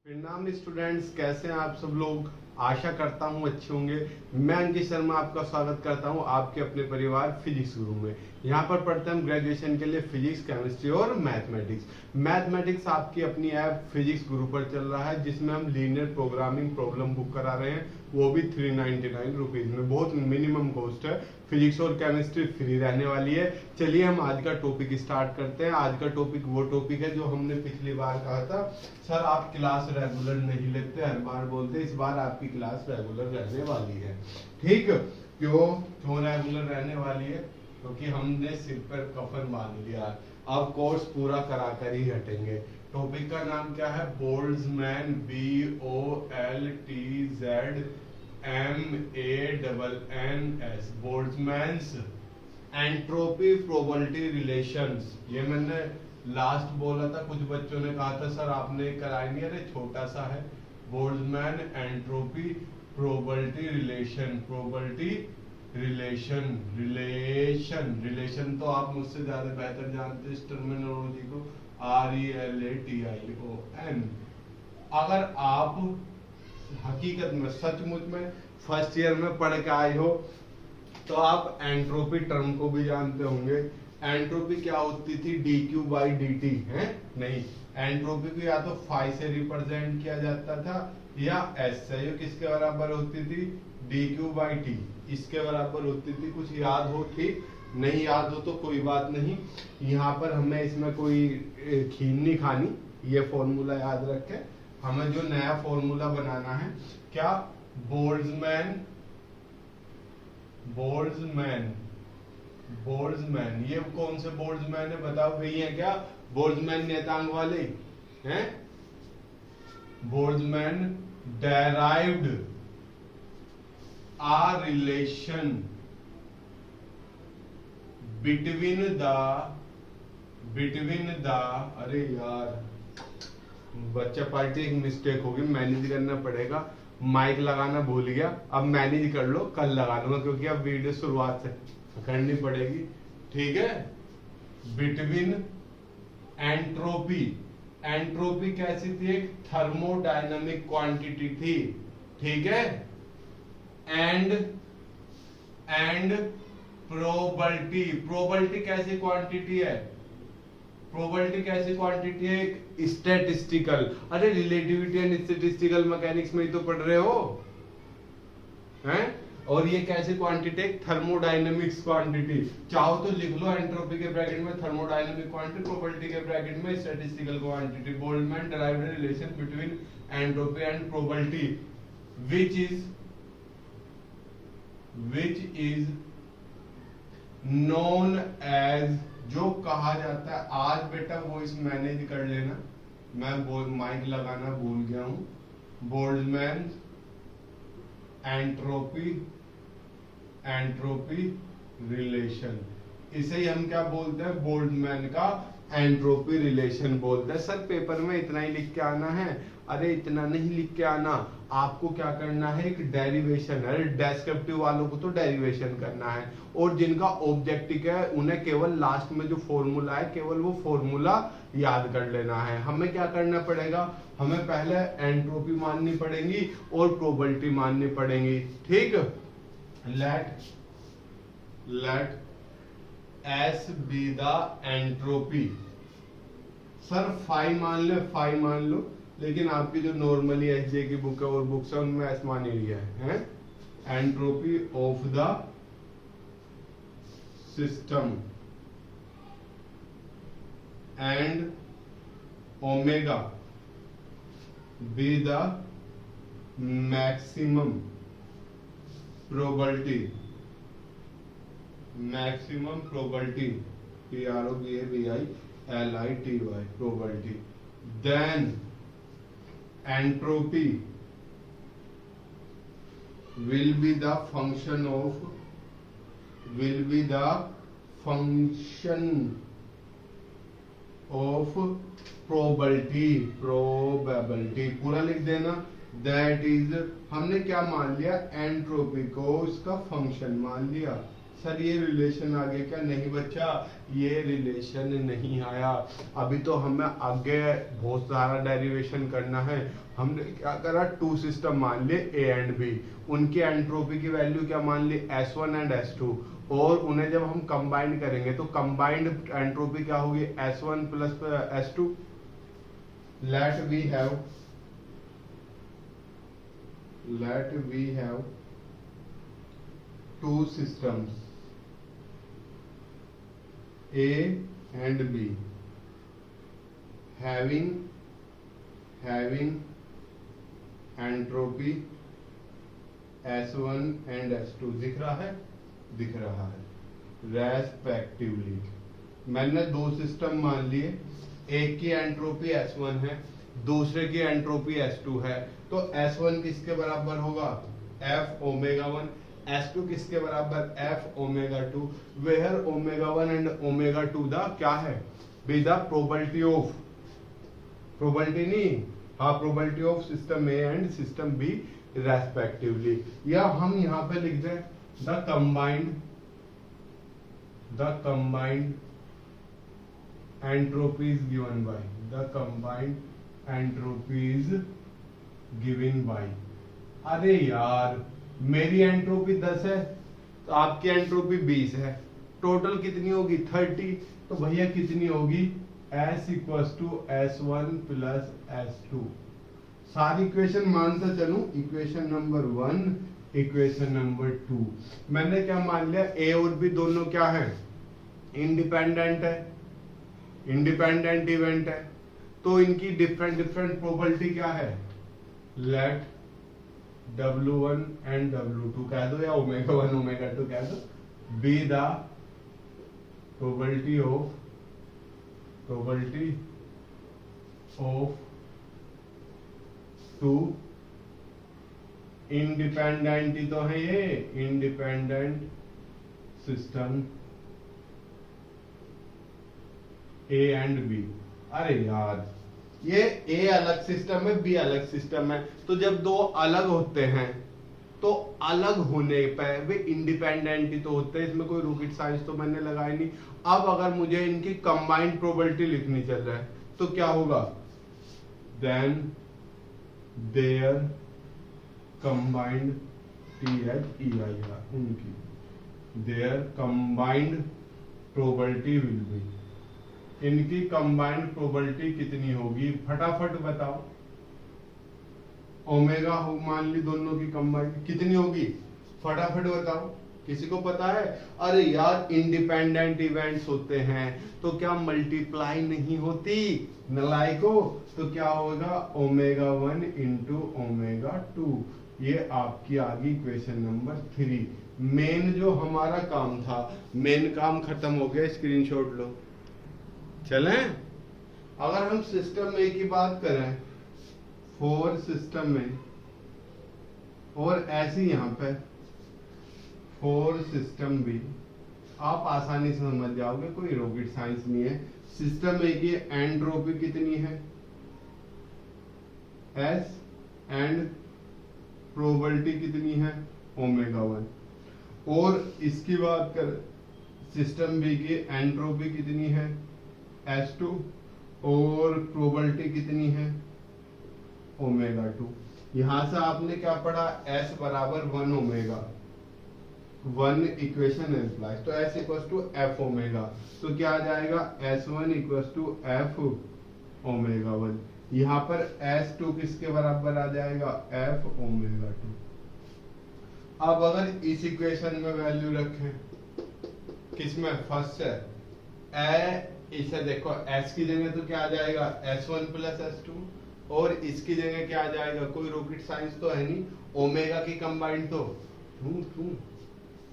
प्रणाम स्टूडेंट्स, कैसे हैं आप सब लोग। आशा करता हूं अच्छे होंगे। मैं अंकित शर्मा आपका स्वागत करता हूं आपके अपने परिवार फिजिक्स गुरु में। यहाँ पर पढ़ते हैं हम ग्रेजुएशन के लिए फिजिक्स, केमिस्ट्री और मैथमेटिक्स। मैथमेटिक्स आपकी अपनी ऐप फिजिक्स गुरु पर चल रहा है, जिसमें हम लीनियर प्रोग्रामिंग प्रॉब्लम बुक करा रहे हैं, वो भी 399 रुपीज में। बहुत मिनिमम कॉस्ट है। फिजिक्स और केमिस्ट्री फ्री रहने वाली है। चलिए हम आज का टॉपिक स्टार्ट करते हैं। आज का टॉपिक वो टॉपिक है जो हमने पिछली बार कहा था, सर आप क्लास रेगुलर नहीं लेते, हर बार बोलते। इस बार आपकी क्लास रेगुलर रहने वाली है। ठीक, क्यों रेगुलर रहने वाली है? क्योंकि हमने सिर पर कफन बांध लिया। अब कोर्स पूरा करा कर ही हटेंगे। टॉपिक का नाम क्या है? Boltzmann, BOLTZMANNS, Boltzmann's entropy probability relations. ये मैंने लास्ट बोला था, कुछ बच्चों ने कहा था सर आपने कराया नहीं। अरे छोटा सा है, Boltzmann entropy probability relation. Relation तो आप मुझसे ज्यादा बेहतर जानते हैं इस टर्मिनोलॉजी को। RELATION। अगर आप हकीकत में सचमुच में फर्स्ट ईयर में पढ़ के आए हो तो आप एंट्रोपी टर्म को भी जानते होंगे। एंट्रोपी क्या होती थी? dQ/dt है नहीं। एंट्रोपी को या तो फाई से रिप्रेजेंट किया जाता था या एस से। ये किसके बराबर होती थी? dQ/t। इसके बराबर होती थी। कुछ याद हो? ठीक, नहीं याद हो तो कोई बात नहीं। यहाँ पर हमें इसमें कोई खीन नहीं खानी, ये फॉर्मूला याद रखें। हमें जो नया फॉर्मूला बनाना है, क्या? बोल्ट्जमैन। ये कौन से बोल्ट्जमैन है बताओ? वही है क्या? बोल्ट्जमैन नियतांक वाले हैं। Boltzmann derived a relation between the अरे यार बच्चा पार्टी, एक मिस्टेक होगी, मैनेज करना पड़ेगा। माइक लगाना भूल गया, अब मैनेज कर लो, कल लगा लूंगा क्योंकि अब वीडियो शुरुआत से करनी पड़ेगी। ठीक है, बिटवीन एंट्रोपी। एंट्रोपी कैसी थी? एक थर्मोडायनामिक क्वांटिटी थी। ठीक है, एंड प्रोबेबिलिटी कैसी क्वांटिटी है? प्रोबेबिलिटी कैसी क्वांटिटी है? एक स्टैटिस्टिकल। अरे रिलेटिविटी एंड स्टैटिस्टिकल मैकेनिक्स में ही तो पढ़ रहे हो हैं। और ये कैसी क्वांटिटी? एक थर्मोडायनेमिक्स क्वांटिटी। चाहो तो लिख लो एंट्रोपी के ब्रैकेट में थर्मोडायनेमिक क्वांटिटी, प्रोबेबिलिटी के ब्रैकेट में statistical quantity. Boltzmann derived relation between entropy and probability which is known as, जो कहा जाता है। आज बेटा वॉइस मैनेज कर लेना, मैं माइक लगाना भूल गया हूं। बोल्ट्जमैन एंट्रोपी रिलेशन, इसे ही हम क्या बोलते हैं? बोल्ट्जमैन का एंट्रोपी रिलेशन बोलते हैं। सर पेपर में इतना ही लिख के आना है? अरे इतना नहीं लिख के आना, आपको क्या करना है? एक डेरिवेशन है। डेस्क्रिप्टिव वालों को तो डेरिवेशन करना है, और जिनका ऑब्जेक्टिव है उन्हें केवल लास्ट में जो फॉर्मूला है केवल वो फॉर्मूला याद कर लेना है। हमें क्या करना पड़ेगा? हमें पहले एंट्रोपी माननी पड़ेगी और प्रोबेबिलिटी माननी पड़ेगी। ठीक, let S be the entropy. Sir phi मान लो, लेकिन आपकी जो नॉर्मली एसजे की बुक है और बुक्स है उनमें एस मान ही लिया है। Entropy of the system and omega be the maximum probability PROBABILITY probability. Then entropy will be the function of probability। पूरा लिख देना। दैट इज, हमने क्या मान लिया? एंट्रोपी को उसका फंक्शन मान लिया। सर ये रिलेशन आ गया क्या? नहीं बच्चा, ये रिलेशन नहीं आया। अभी तो हमें आगे बहुत सारा डेरिवेशन करना है। हमने क्या करा, टू सिस्टम मान लिए ए एंड बी, उनकी एंट्रोपी की वैल्यू क्या मान ली, S1 एंड S2, और उन्हें जब हम कंबाइन करेंगे तो कंबाइंड एंट्रोपी क्या होगी, S1 plus S2। Let we have two systems A and B having entropy S1 and S2 दिख रहा है रेस्पेक्टिवली। मैंने दो सिस्टम मान लिए, एक की एंट्रोपी S1 है, दूसरे की एंट्रोपी S2 है, तो S1 किसके बराबर होगा, F ओमेगा 1, S2 किसके बराबर, F omega 2, where omega 1 and omega 2 the क्या है, B the probability of, probability नहीं, हाँ probability of system A and system B respectively. या हम यहाँ पे लिख दें the combined entropies given by, the combined entropies given by. अरे यार मेरी एंट्रोपी 10 है तो आपकी एंट्रोपी 20 है, टोटल कितनी होगी 30, तो भैया कितनी होगी, S equals to S1 plus S2। सारी इक्वेशन मानता चलूं, इक्वेशन नंबर 1, इक्वेशन नंबर 2, मैंने क्या मान लिया, ए और बी दोनों क्या है, इंडिपेंडेंट है, इंडिपेंडेंट इवेंट है, तो इनकी डिफरेंट प्रोबेबिलिटी क्या है, लेट W1 एंड W2 कह दो या ओमेगा 1 ओमेगा 2 कह दो, B the probability of two independent ही तो है ये, independent system A and B. अरे यार ये ए अलग सिस्टम है, बी अलग सिस्टम है, तो जब दो अलग होते हैं तो अलग होने पर वे इंडिपेंडेंट ही तो होते हैं, इसमें कोई रॉकेट साइंस तो मैंने लगाई नहीं। अब अगर मुझे इनकी कंबाइंड प्रोबेबिलिटी लिखनी चल रहा है तो क्या होगा, देन देयर कंबाइंड THEIR, उनकी their combined probability will be, इनकी कंबाइंड प्रोबेबिलिटी कितनी होगी, फटाफट बताओ। ओमेगा हो मान ली दोनों की कंबाइंड कितनी होगी, फटाफट बताओ, किसी को पता है? अरे यार इंडिपेंडेंट इवेंट्स होते हैं तो क्या मल्टीप्लाई नहीं होती नलायको, तो क्या होगा ओमेगा 1 इंटू ओमेगा 2। ये आपकी आ गई इक्वेशन नंबर 3। मेन जो हमारा काम था, मेन काम खत्म हो गया, स्क्रीनशॉट लो। चलें, अगर हम सिस्टम ए की बात करें, 4 सिस्टम में, और ऐसे यहाँ पे 4 सिस्टम भी, आप आसानी से समझ जाओगे, कोई रॉकेट साइंस नहीं है। सिस्टम ए की एंट्रोपी कितनी है, S, एंड प्रोबेबिलिटी कितनी है, ओमेगा 1। और इसकी बात कर, सिस्टम बी की एंट्रोपी कितनी है, S2, और प्रोबेबिलिटी कितनी है, ओमेगा 2। यहां से आपने क्या पढ़ा, S बराबर 1 ओमेगा, 1 इक्वेशन एम्प्लाइज, तो S equals to F omega, तो क्या आ जाएगा, S1 equals to F omega 1। यहाँ पर S2 किसके बराबर आ जाएगा, F ओमेगा 2। अब अगर इस इक्वेशन में वैल्यू रखें, किसमें, फर्स्ट है, इसे देखो S की जगह तो क्या आ जाएगा, S1 प्लस S2, और इसकी जगह क्या आ जाएगा, कोई रॉकेट साइंस तो है नहीं, ओमेगा की कंबाइंड तो तू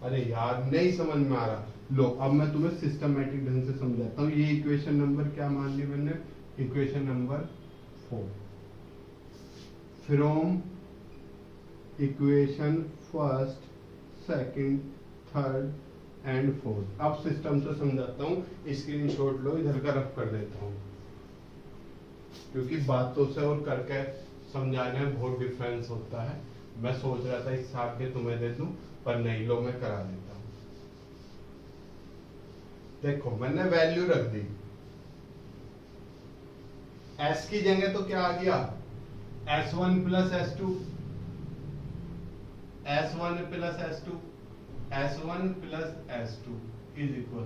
अरे यार नहीं समझ में आ रहा। लो अब मैं तुम्हें सिस्टमैटिक ढंग से समझाता हूँ। ये इक्वेशन नंबर क्या मान ली मैंने, equation number 4 from equation first, second, third and 4th। अब सिस्टम से समझाता हूँ, स्क्रीनशॉट लो, इधर का रफ कर देता हूँ, क्योंकि बातों से और करके समझाने में बहुत डिफरेंस होता है। मैं सोच रहा था इस हिसाब के तुम्हें दे दूं, पर नहीं, लो मैं करा देता हूँ। देखो मैंने वैल्यू रख दी, s की जगह तो क्या आ गया, s1 plus s2, s1 plus s2, s1 plus s2 is equal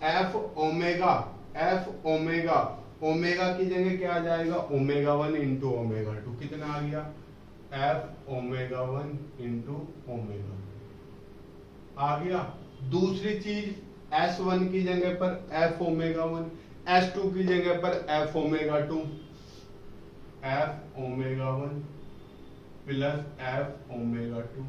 F omega, F omega, omega की जगह क्या आ जाएगा, ओमेगा 1 इंटू ओमेगा 2, कितना आ गया, एफ ओमेगा 1 इंटू ओमेगा आ गया। दूसरी चीज S1 की जगह पर एफ ओमेगा 1, S2 की जगह पर F omega 2, F omega 1 plus F omega 2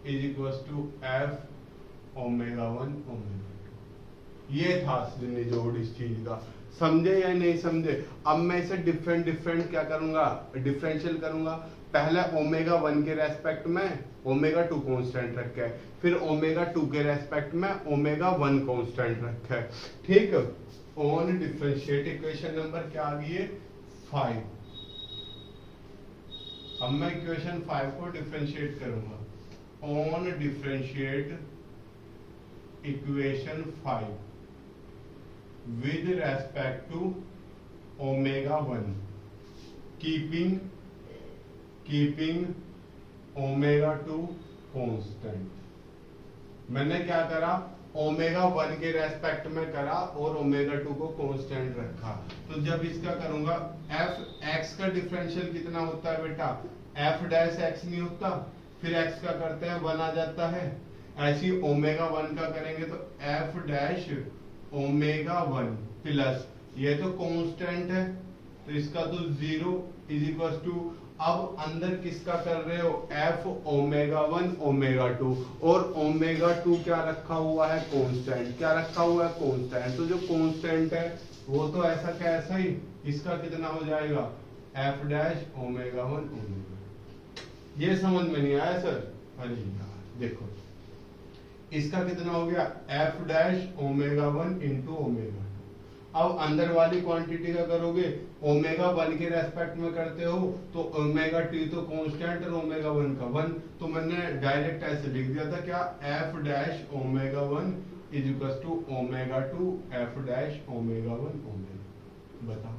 is equal to F omega 1 omega 2। ये था निचोड़ इस चीज का, समझे या नहीं समझे। अब मैं इसे डिफरेंट डिफरेंट क्या करूंगा, डिफरेंशियल करूंगा। पहले ओमेगा 1 के रेस्पेक्ट में ओमेगा 2 कांस्टेंट रखा है, फिर ओमेगा 2 के रेस्पेक्ट में ओमेगा 1 कांस्टेंट रखा है, ठीक। ऑन डिफरेंशिएट इक्वेशन नंबर क्या आ गई है, 5। अब मैं इक्वेशन 5 को डिफरेंशिएट करूंगा। On differentiate equation 5 with respect to omega 1 keeping omega 2 constant। मैंने क्या करा, ओमेगा 1 के रेस्पेक्ट में करा और ओमेगा 2 को कांस्टेंट रखा। तो जब इसका करूंगा, एफ एक्स का डिफरेंशियल कितना होता है बेटा, एफ डैश एक्स नहीं होता, फिर एक्स का करते हैं 1 आ जाता है। ऐसी ओमेगा 1 का करेंगे तो एफ डैश ओमेगा 1 प्लस ये तो कांस्टेंट है तो इसका तो 0 इज इक्वल टू, अब अंदर किसका कर रहे हो, एफ ओमेगा 1 ओमेगा 2, और ओमेगा 2 क्या रखा हुआ है, कांस्टेंट। क्या रखा हुआ है, कांस्टेंट। तो जो कांस्टेंट है वो तो ऐसा का ऐसा ही, इसका कितना हो जाएगा, एफ डैश ओमेगा 1 ओमेगा। ये समझ में नहीं आया सर, अरे यार देखो इसका कितना हो गया, F dash omega 1 into omega. अब अंदर वाली क्वांटिटी का करोगे, ओमेगा 1 के रेस्पेक्ट में करते हो तो ओमेगा टी तो कांस्टेंट और ओमेगा 1 का 1, तो मैंने डायरेक्ट ऐसे लिख दिया था क्या, F dash omega 1 is equal to omega 2 F dash omega 1 omega. बताओ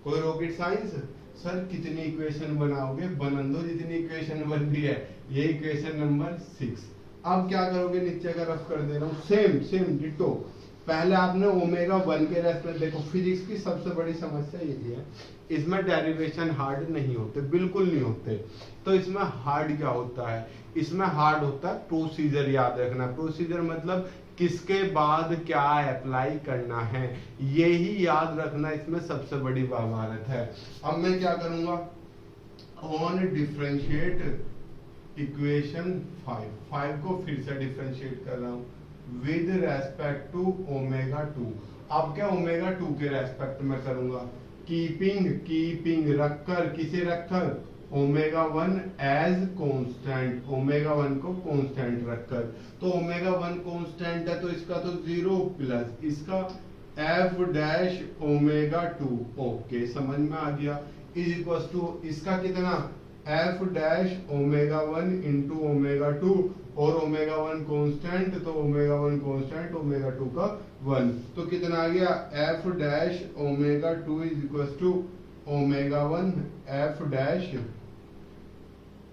कोई रॉकेट साइंस। सर कितनी इक्वेशन बनाओगे, बनन दो जितनी इक्वेशन बन रही है, ये इक्वेशन नंबर 6। अब क्या करोगे, नीचे का रफ कर दे रहा हूँ, सेम सेम डिटो। पहले आपने ओमेगा 1 के रेस्पेक्ट, देखो फिजिक्स की सबसे बड़ी समस्या यही है, इसमें डेरिवेशन हार्ड नहीं होते, बिल्कुल नहीं होते। तो इसमें हार्ड क्या होता है, इसमें हार्ड होता है प्रोसीजर याद रखना। प्रोसीजर मतलब किसके बाद क्या अप्लाई करना है, यही याद रखना इसमें सबसे बड़ी महारत है। अब मैं क्या करूंगा, ऑन डिफरेंशिएट इक्वेशन 5 को फिर से डिफरेंशिएट कर रहा हूं विद रेस्पेक्ट टू ओमेगा 2। अब क्या ओमेगा 2 के रेस्पेक्ट में करूंगा, कीपिंग रखकर, किसे रखकर, ओमेगा 1 एज कांस्टेंट, ओमेगा 1 को कांस्टेंट रखकर। तो ओमेगा 1 कांस्टेंट है तो इसका तो 0 प्लस इसका एफ डैश ओमेगा 2, ओके समझ में आ गया, इज इक्वल टू इसका कितना, F dash omega 1 into omega 2, और ओमेगा 1 कांस्टेंट तो ओमेगा 1 कांस्टेंट ओमेगा 2 का 1, तो कितना आ गया, F dash omega 2 is equal to omega 1 F dash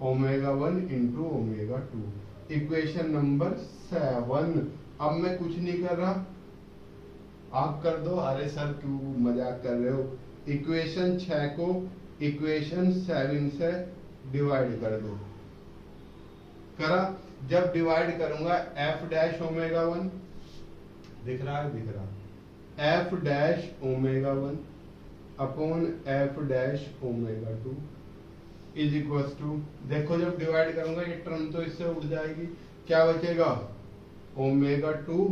omega 1 into omega 2। Equation number 7। अब मैं कुछ नहीं कर रहा, आप कर दो। अरे सर क्यों मजाक कर रहे हो, इक्वेशन 6 को इक्वेशन 7 से डिवाइड कर दो। करा, जब डिवाइड करूंगा एफ डैश ओमेगा 1 दिख रहा है, दिख रहा, F dash omega 1 upon F dash omega 2 is equal to, देखो जब डिवाइड करूंगा ये टर्म तो इससे उड़ जाएगी, क्या बचेगा, ओमेगा 2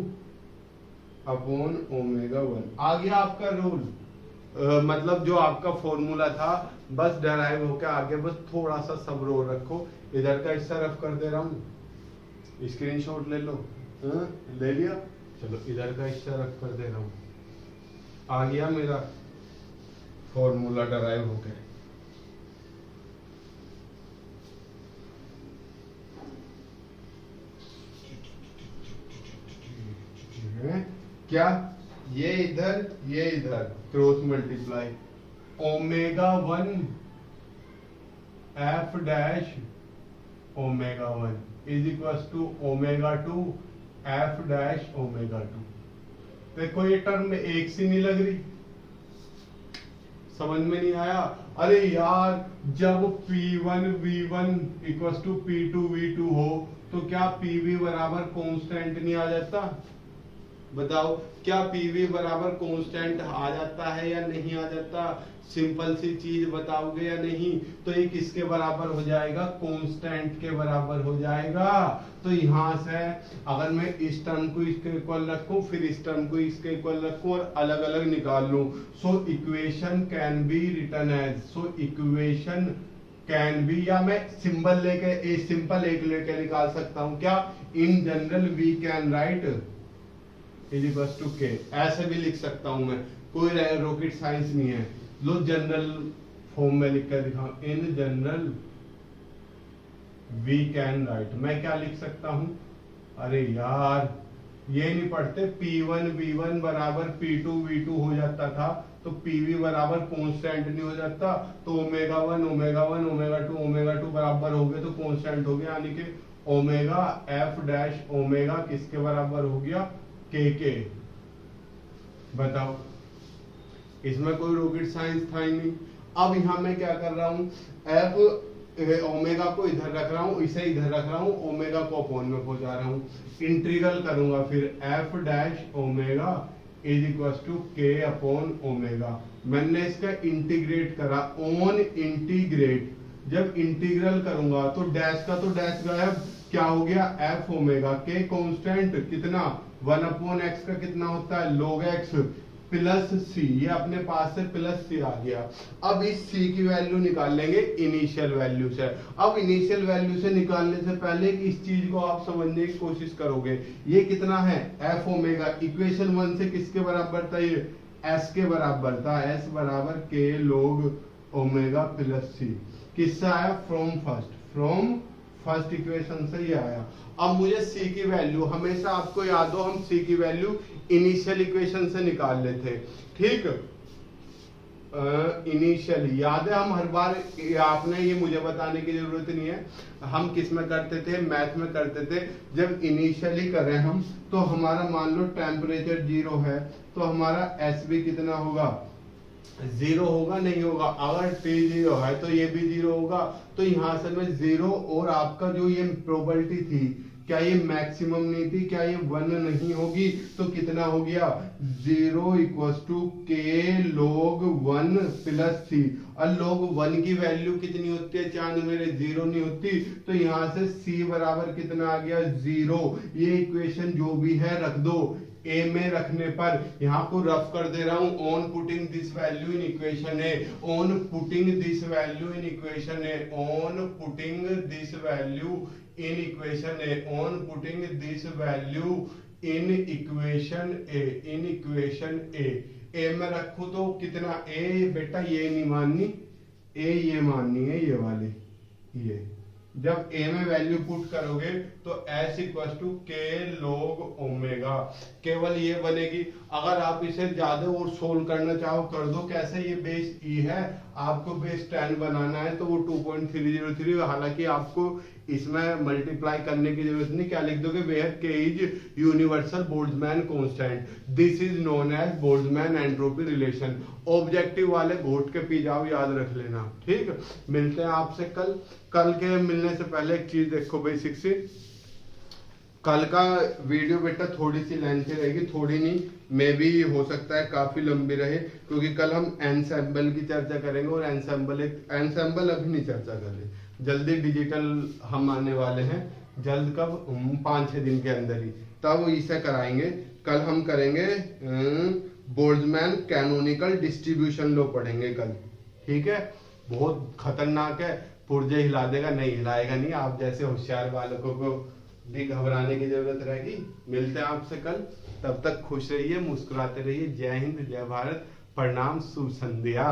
अपॉन ओमेगा 1। आ गया आपका रूल, मतलब जो आपका फॉर्मूला था बस डेराइव होकर आगे, बस थोड़ा सा सब रोल रखो। इधर का हिस्सा रफ कर दे रहा हूँ, स्क्रीनशॉट ले लो, ले लिया, चलो इधर का हिस्सा रफ कर दे रहा हूँ। आ गया मेरा फॉर्मूला डेराइव होकर। क्या ये इधर cross multiply omega 1 F dash omega 1 is equal to omega 2 F dash omega 2। देखो ये टर्म एक सी नहीं लग रही, समझ में नहीं आया? अरे यार जब P1 V1 equal to P2 V2 हो तो क्या PV बराबर कांस्टेंट नहीं आ जाता? बताओ क्या PV बराबर कांस्टेंट आ जाता है या नहीं आ जाता? सिंपल सी चीज बताओगे या नहीं? तो ये किसके बराबर हो जाएगा? कांस्टेंट के बराबर हो जाएगा। तो यहां से अगर मैं इस टर्म को इसके इक्वल रखूं, फिर इस टर्म को इसके इक्वल रखूं और अलग अलग निकाल लूं, so equation can be written as, so equation can be, या मैं सिंबल लेके सिंपल एक लेके निकाल सकता हूं क्या? In general we can write is equal to K, ऐसे भी लिख सकता हूं मैं, कोई रॉकेट साइंस नहीं है। लो जनरल फॉर्म में लिख कर दिखाऊं, in general we can write, मैं क्या लिख सकता हूं? अरे यार ये नहीं पढ़ते, P1 V1 बराबर P2 V2 हो जाता था, तो PV बराबर कांस्टेंट नहीं हो जाता, तो ओमेगा 1 ओमेगा 1 ओमेगा 2 बराबर हो गए तो कांस्टेंट हो गया, यानी कि ओमेगा एफ डैश ओमेगा किसके बराबर हो गया? के। बताओ इसमें कोई रॉकेट साइंस था ही नहीं। अब यहां मैं क्या कर रहा हूं? एफ ओमेगा को इधर रख रहा हूं, इसे इधर रख रहा हूं, ओमेगा को अपॉन में पहुंचा रहा हूं, इंटीग्रल करूंगा, फिर F dash omega is equal to k upon omega. मैंने इसका इंटीग्रेट करा, ऑन इंटीग्रेट, जब इंटीग्रल करूंगा तो डैश का तो डैश गायब, क्या हो गया? एफ ओमेगा के कांस्टेंट कितना? 1 अपॉन एक्स का कितना होता है? log x प्लस सी, ये अपने पास से प्लस सी आ गया। अब इस सी की वैल्यू निकाल लेंगे इनिशियल वैल्यू से। अब इनिशियल वैल्यू से निकालने से पहले कि इस चीज को आप समझने की कोशिश करोगे, ये कितना है? एफ ओमेगा, इक्वेशन 1 से किसके बराबर था? ये एस के बराबर था, एस बराबर के log ओमेगा प्लस सी। किससे आया? फ्रॉम फर्स्ट इक्वेशन से ही आया। अब मुझे सी की वैल्यू, हमेशा आपको याद हो हम सी की वैल्यू इनिशियल इक्वेशन से निकाल लेते, ठीक? इनिशियल याद है, हम हर बार, आपने ये मुझे बताने की जरूरत नहीं है, हम किस में करते थे? मैथ में करते थे। जब इनिशियली करें हम, तो हमारा मान लो टेम्परेचर 0 है, तो हमारा एस भी कितना होगा? 0 होगा, नहीं होगा? अगर T 0 है तो ये भी 0 होगा, तो यहां से मैं 0 और आपका जो ये प्रोबेबिलिटी थी, क्या ये मैक्सिमम नहीं थी? क्या ये 1 नहीं होगी? तो कितना हो गया? 0 इक्वल टू के log 1 प्लस सी। और log 1 की वैल्यू कितनी होती है? चांद मेरे 0 नहीं होती, तो यहां से सी बराबर कितना आ गया? 0। ये इक्वेशन जो भी है रख दो ए में रखने पर, यहाँ को रफ कर दे रहा हूं, on putting this value in equation A, on putting this value in equation A, on putting this value in equation A, on putting this value in equation A, in equation A में रखू तो कितना? ए बेटा ये नहीं माननी, ए ये माननी है, ये वाली, ये जब a में वैल्यू पुट करोगे तो s इक्वल टू के log ओमेगा, केवल ये बनेगी। अगर आप इसे ज्यादा और सोल्व करना चाहो कर दो, कैसे? ये बेस e है, आपको बेस 10 बनाना है तो वो 2.303, हालांकि आपको इसमें मल्टीप्लाई करने की जरूरत नहीं, क्या लिख दोगे? Where k is universal Boltzmann constant, this is known as Boltzmann entropy relation. Objective वाले घोट के पी जाओ, याद रख लेना, ठीक? मिलते हैं आपसे कल। कल के मिलने से पहले एक चीज देखो बेसिक सी, कल का वीडियो बेटा थोड़ी सी लेंथी रहेगी, थोड़ी नहीं, मे भी हो सकता है काफी लंबी रहे, क्योंकि कल हम एनसेम्बल की चर्चा करेंगे, और एनसेम्बल अभी नहीं चर्चा कर रहे, जल्दी डिजिटल हम आने वाले हैं, जल्द कब? 5-6 दिन के अंदर ही, तब इसे कराएंगे। कल हम करेंगे बोल्ट्जमैन कैनोनिकल डिस्ट्रीब्यूशन लो पढ़ेंगे कल, ठीक है? बहुत खतरनाक है, पुर्जे हिला देगा, नहीं हिलाएगा नहीं, आप जैसे होशियार बालकों को भी घबराने की जरूरत रहेगी। मिलते हैं आपसे कल, तब तक खुश रहिए, मुस्कुराते रहिए। जय हिंद, जय भारत, प्रणाम, शुभ संध्या।